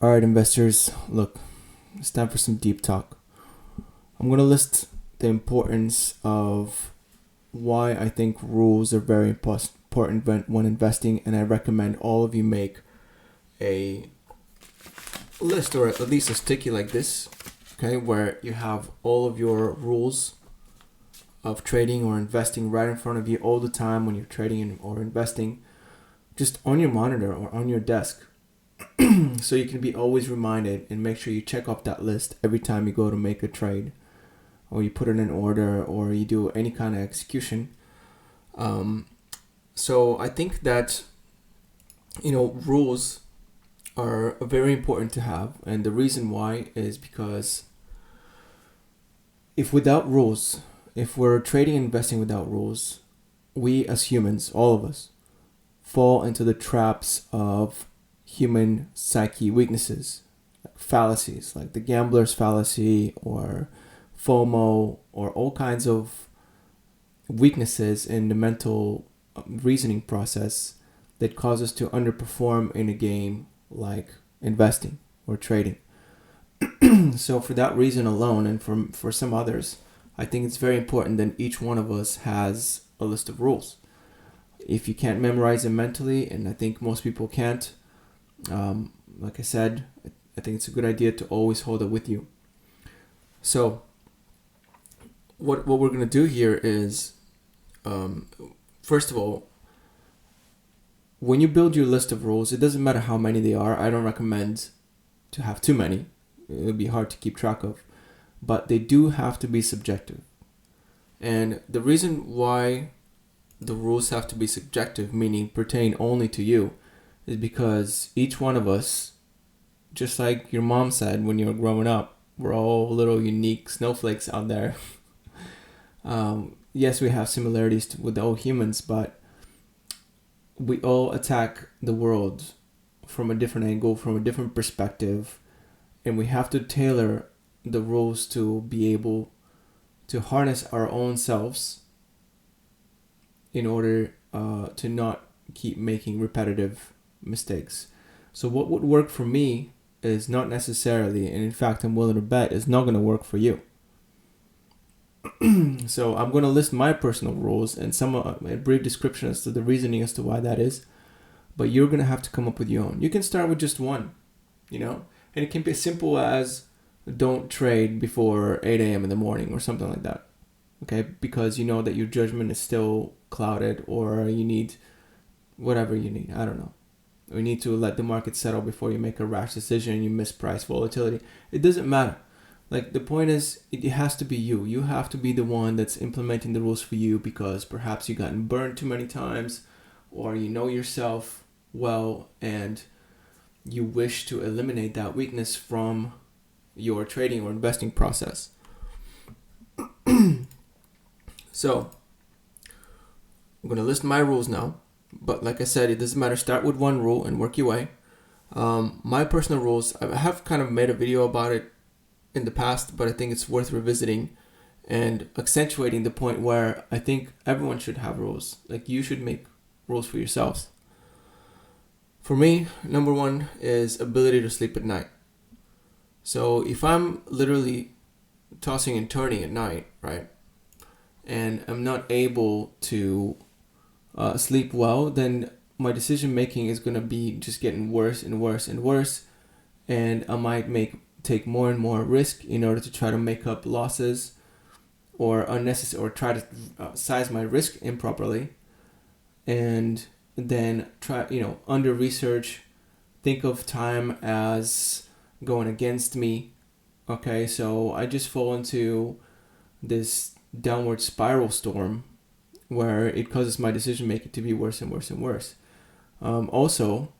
All right, investors, look, it's time for some deep talk. I'm going to list the importance of why I think rules are very important when investing, and I recommend all of you make a list or at least a sticky like this, okay, where you have all of your rules of trading or investing right in front of you all the time when you're trading or investing, just on your monitor or on your desk. So you can be always reminded and make sure you check off that list every time you go to make a trade or you put in an order or you do any kind of execution. So I think that, rules are very important to have. And the reason why is because if we're trading and investing without rules, we as humans, all of us, fall into the traps of human psyche weaknesses, like fallacies, like the gambler's fallacy or FOMO, or all kinds of weaknesses in the mental reasoning process that cause us to underperform in a game like investing or trading. So for that reason alone, and for some others, I think it's very important that each one of us has a list of rules. If you can't memorize them mentally, and I think most people can't, like I said, I think it's a good idea to always hold it with you. So what we're going to do here is, first of all, when you build your list of rules, it doesn't matter how many they are. I don't recommend to have too many. It would be hard to keep track of. But they do have to be subjective. And the reason why the rules have to be subjective, meaning pertain only to you, is because each one of us, just like your mom said when you were growing up, we're all little unique snowflakes out there. Yes, we have similarities with all humans, but we all attack the world from a different angle, from a different perspective, and we have to tailor the rules to be able to harness our own selves in order to not keep making repetitive mistakes. So what would work for me is not necessarily, and in fact I'm willing to bet, is not going to work for you. So I'm going to list my personal rules and a brief description as to the reasoning as to why that is. But you're going to have to come up with your own. You can start with just one, and it can be as simple as don't trade before 8 a.m. in the morning or something like that. Okay, because you know that your judgment is still clouded, or you need whatever you need. I don't know. We need to let the market settle before you make a rash decision and you miss price volatility. It doesn't matter. Like, the point is, it has to be you. You have to be the one that's implementing the rules for you, because perhaps you've gotten burned too many times, or you know yourself well and you wish to eliminate that weakness from your trading or investing process. So, I'm going to list my rules now. But like I said, it doesn't matter. Start with one rule and work your way. My personal rules, I have kind of made a video about it in the past, but I think it's worth revisiting and accentuating the point where I think everyone should have rules. Like, you should make rules for yourselves. For me, number one is ability to sleep at night. So if I'm literally tossing and turning at night, right, and I'm not able to sleep well, then my decision making is going to be just getting worse and worse and worse, and I might take more and more risk in order to try to make up losses or unnecessary, or try to size my risk improperly, and then try, under research, think of time as going against me. Okay, so I just fall into this downward spiral storm where it causes my decision making to be worse and worse and worse. Also,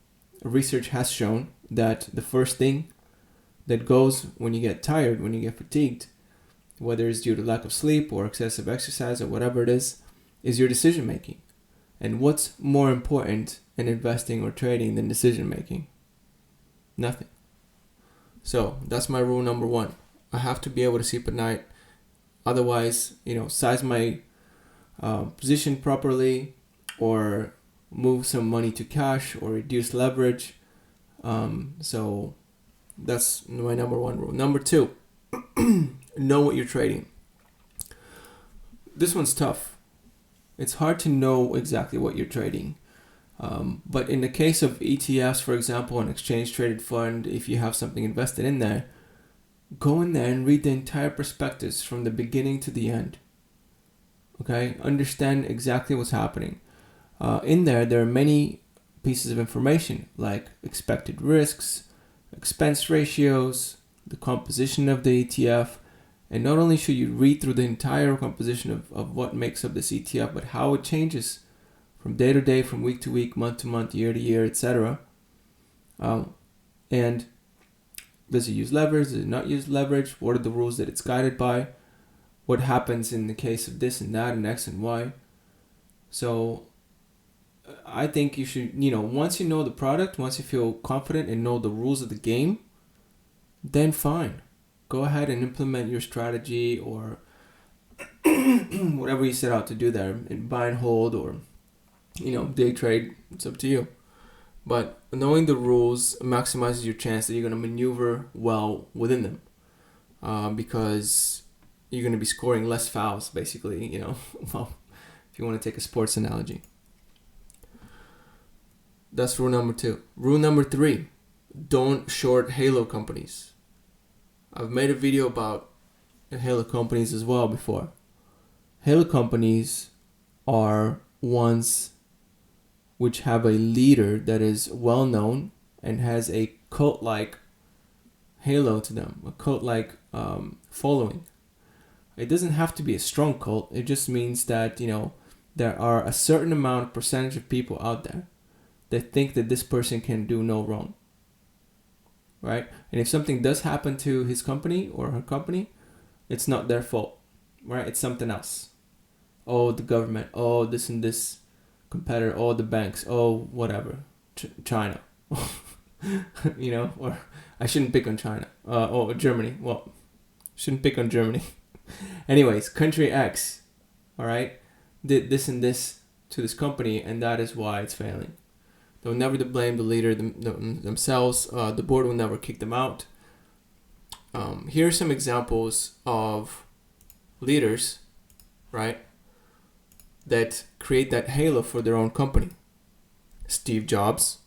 research has shown that the first thing that goes when you get tired, when you get fatigued, whether it's due to lack of sleep or excessive exercise or whatever it is your decision making. And what's more important in investing or trading than decision making? Nothing. So that's my rule number one. I have to be able to sleep at night. Otherwise, size my position properly, or move some money to cash, or reduce leverage. So That's my number one rule. Number two, know what you're trading. This one's tough. It's hard to know exactly what you're trading. But in the case of ETFs, for example, an exchange traded fund, if you have something invested in there, go in there and read the entire prospectus from the beginning to the end. Okay? Understand exactly what's happening. In there are many pieces of information like expected risks, expense ratios, the composition of the ETF. And not only should you read through the entire composition of what makes up this ETF, but how it changes from day to day, from week to week, month to month, year to year, etc. And does it use leverage? Does it not use leverage? What are the rules that it's guided by? What happens in the case of this and that and X and Y? So I think you should, once you know the product, once you feel confident and know the rules of the game, then fine. Go ahead and implement your strategy or whatever you set out to do there. And buy and hold or, day trade. It's up to you. But knowing the rules maximizes your chance that you're going to maneuver well within them. Because you're going to be scoring less fouls, basically, well, if you want to take a sports analogy. That's rule number 2. Rule number 3, don't short halo companies. I've made a video about halo companies as well before. Halo companies are ones which have a leader that is well known and has a cult-like halo to them, a cult-like following. It doesn't have to be a strong cult. It just means that, there are a certain amount, percentage of people out there that think that this person can do no wrong. Right? And if something does happen to his company or her company, it's not their fault. Right? It's something else. Oh, the government. Oh, this and this competitor. Oh, the banks. Oh, whatever. China. Or I shouldn't pick on China. Or Germany. Well, shouldn't pick on Germany. Anyways, country X, all right, did this and this to this company, and that is why it's failing. They'll never blame the leader themselves. The board will never kick them out. Here are some examples of leaders, right, that create that halo for their own company. Steve Jobs,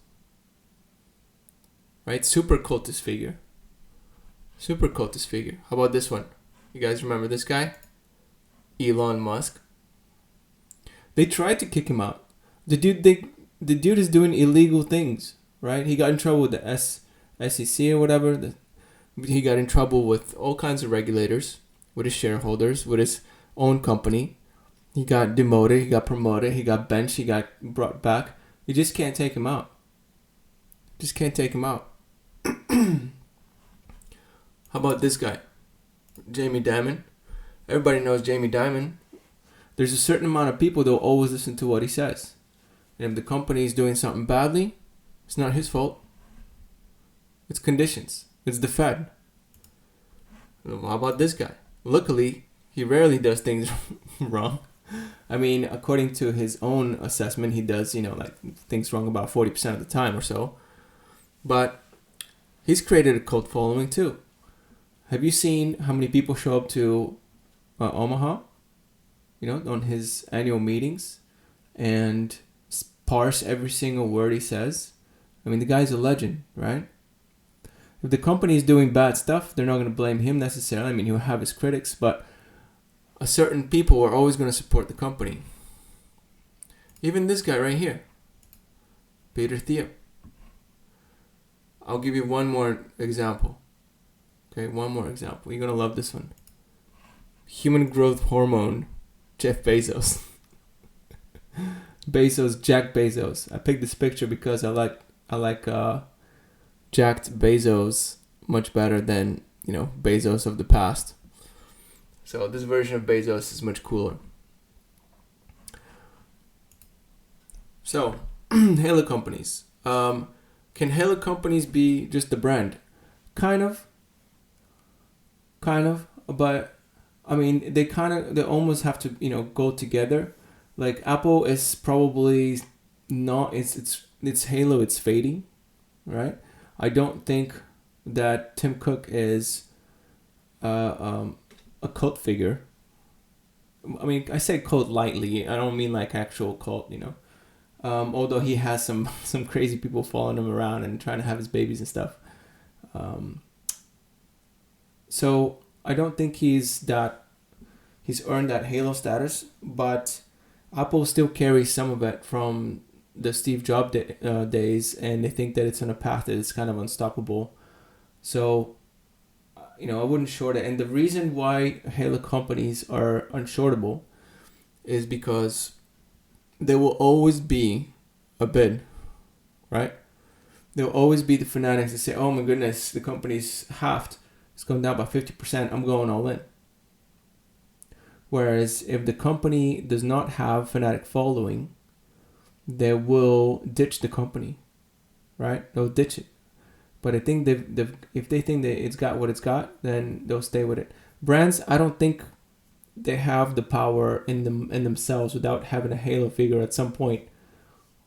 right, super cultist figure. How about this one? You guys remember this guy? Elon Musk. They tried to kick him out. The dude is doing illegal things, right? He got in trouble with the SEC or whatever. He got in trouble with all kinds of regulators, with his shareholders, with his own company. He got demoted, he got promoted, he got benched, he got brought back. You just can't take him out. How about this guy? Jamie Dimon. Everybody knows Jamie Dimon. There's a certain amount of people that will always listen to what he says. And if the company is doing something badly, it's not his fault. It's conditions. It's the Fed. How about this guy? Luckily, he rarely does things wrong. I mean, according to his own assessment, he does, things wrong about 40% of the time or so. But he's created a cult following too. Have you seen how many people show up to Omaha, on his annual meetings and parse every single word he says? I mean, the guy's a legend, right? If the company is doing bad stuff, they're not going to blame him necessarily. I mean, he'll have his critics, but a certain people are always going to support the company. Even this guy right here, Thiel. I'll give you one more example. Okay, one more example. You're going to love this one. Human growth hormone, Jeff Bezos. Jack Bezos. I picked this picture because I like jacked Bezos much better than, Bezos of the past. So this version of Bezos is much cooler. So, halo companies. Can halo companies be just the brand? Kind of, but I mean, they almost have to, go together. Like Apple is probably not, its halo, it's fading, right? I don't think that Tim Cook is a cult figure. I mean, I say cult lightly. I don't mean like actual cult, although he has some crazy people following him around and trying to have his babies and stuff. So I don't think he's earned that halo status, but Apple still carries some of it from the Steve Jobs days, and they think that it's on a path that is kind of unstoppable. So, I wouldn't short it. And the reason why halo companies are unshortable is because there will always be a bid, right? There will always be the fanatics that say, oh my goodness, the company's halved. It's going down by 50%. I'm going all in. Whereas if the company does not have fanatic following, they will ditch the company, right? They'll ditch it. But I think if they think that it's got what it's got, then they'll stay with it. Brands, I don't think they have the power in themselves without having a halo figure at some point,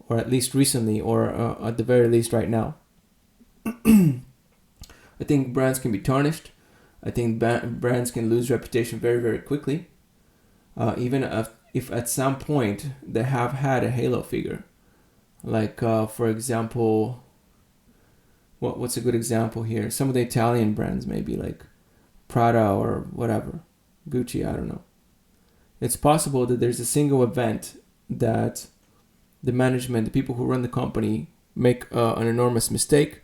or at least recently, or at the very least right now. I think brands can be tarnished. I think brands can lose reputation very, very quickly. Even if at some point they have had a halo figure. Like, for example, what's a good example here? Some of the Italian brands, maybe like Prada or whatever. Gucci, I don't know. It's possible that there's a single event that the management, the people who run the company, make an enormous mistake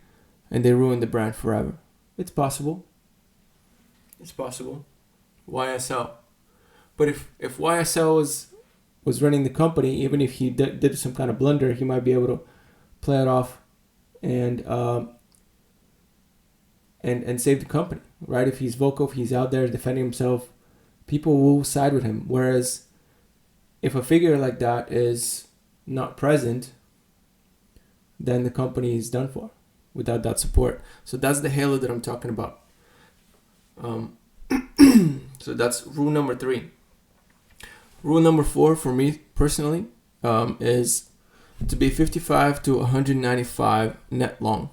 and they ruin the brand forever. It's possible. It's possible. YSL. But if YSL was running the company, even if he did some kind of blunder, he might be able to play it off and save the company, right? If he's vocal, if he's out there defending himself, people will side with him. Whereas if a figure like that is not present, then the company is done for without that support. So that's the halo that I'm talking about. So that's rule number 3. Rule number 4 for me personally is to be 55 to 195 net long.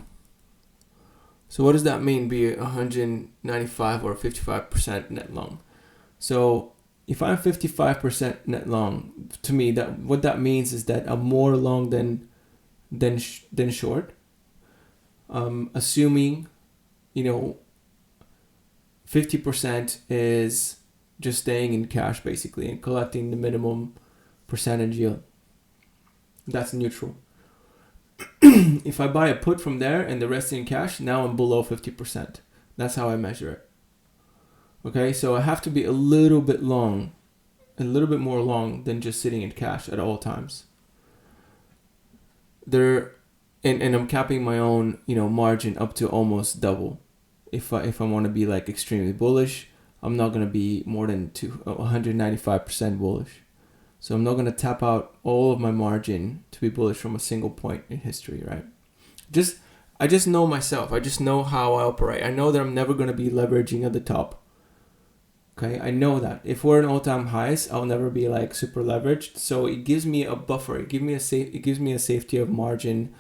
So what does that mean, be 195 or 55% net long? So if I'm 55% net long, to me, that what that means is that I'm more long than short. Assuming, 50% is just staying in cash basically and collecting the minimum percentage yield. That's neutral. If I buy a put from there and the rest in cash, now I'm below 50%. That's how I measure it. Okay, so I have to be a little bit more long than just sitting in cash at all times. And I'm capping my own, margin up to almost double. If I want to be like extremely bullish, I'm not going to be more than 195% bullish. So I'm not going to tap out all of my margin to be bullish from a single point in history, right? I just know myself. I just know how I operate. I know that I'm never going to be leveraging at the top. Okay, I know that. If we're in all-time highs, I'll never be like super leveraged. So it gives me a buffer. It gives me a safety of margin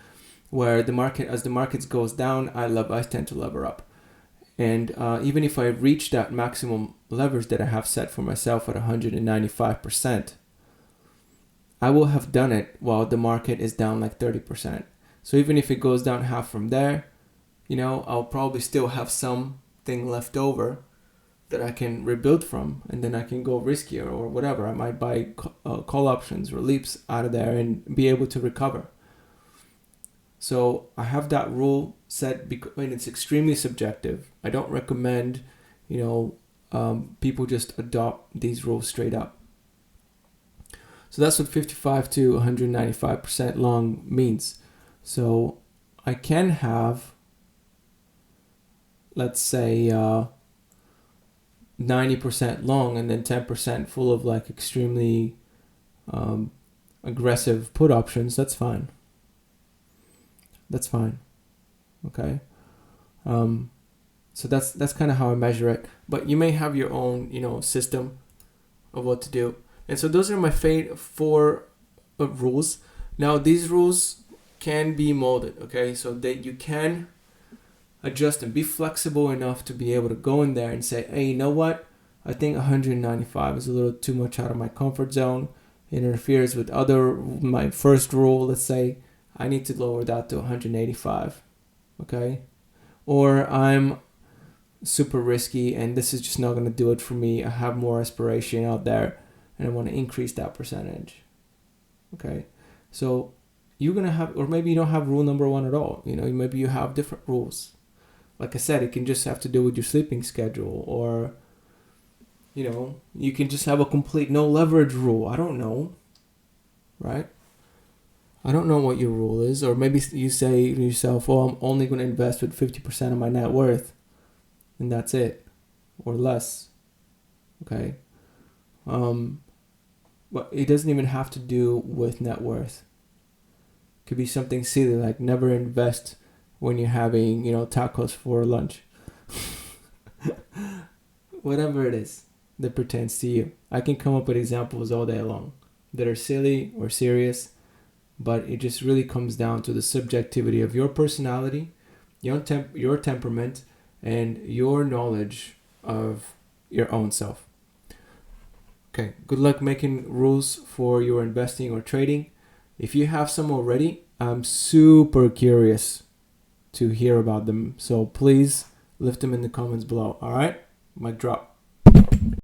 where as the market goes down, I tend to lever up. And even if I reach that maximum leverage that I have set for myself at 195%, I will have done it while the market is down like 30%. So even if it goes down half from there, I'll probably still have something left over that I can rebuild from, and then I can go riskier or whatever. I might buy call options or leaps out of there and be able to recover. So I have that rule set, and it's extremely subjective. I don't recommend, people just adopt these rules straight up. So that's what 55 to 195% long means. So I can have, let's say, 90% long and then 10% full of like extremely aggressive put options. That's fine. Okay. So that's kind of how I measure it. But you may have your own, system of what to do. And so those are my 4 rules. Now these rules can be molded. Okay, so that you can adjust and be flexible enough to be able to go in there and say, hey, you know what? I think 195 is a little too much out of my comfort zone. It interferes with my first rule. Let's say I need to lower that to 185. Okay? Or I'm super risky and this is just not going to do it for me. I have more aspiration out there and I want to increase that percentage. Okay? So you're going to have, or maybe you don't have rule number one at all. Maybe you have different rules. Like I said, it can just have to do with your sleeping schedule, or, you can just have a complete no leverage rule. I don't know, right? I don't know what your rule is. Or maybe you say to yourself, oh, I'm only going to invest with 50% of my net worth, and that's it, or less, okay? But it doesn't even have to do with net worth. It could be something silly like never invest when you're having, tacos for lunch. Whatever it is that pertains to you. I can come up with examples all day long that are silly or serious, but it just really comes down to the subjectivity of your personality, your temperament, and your knowledge of your own self. Okay, good luck making rules for your investing or trading. If you have some already, I'm super curious to hear about them. So please lift them in the comments below. All right, mic drop.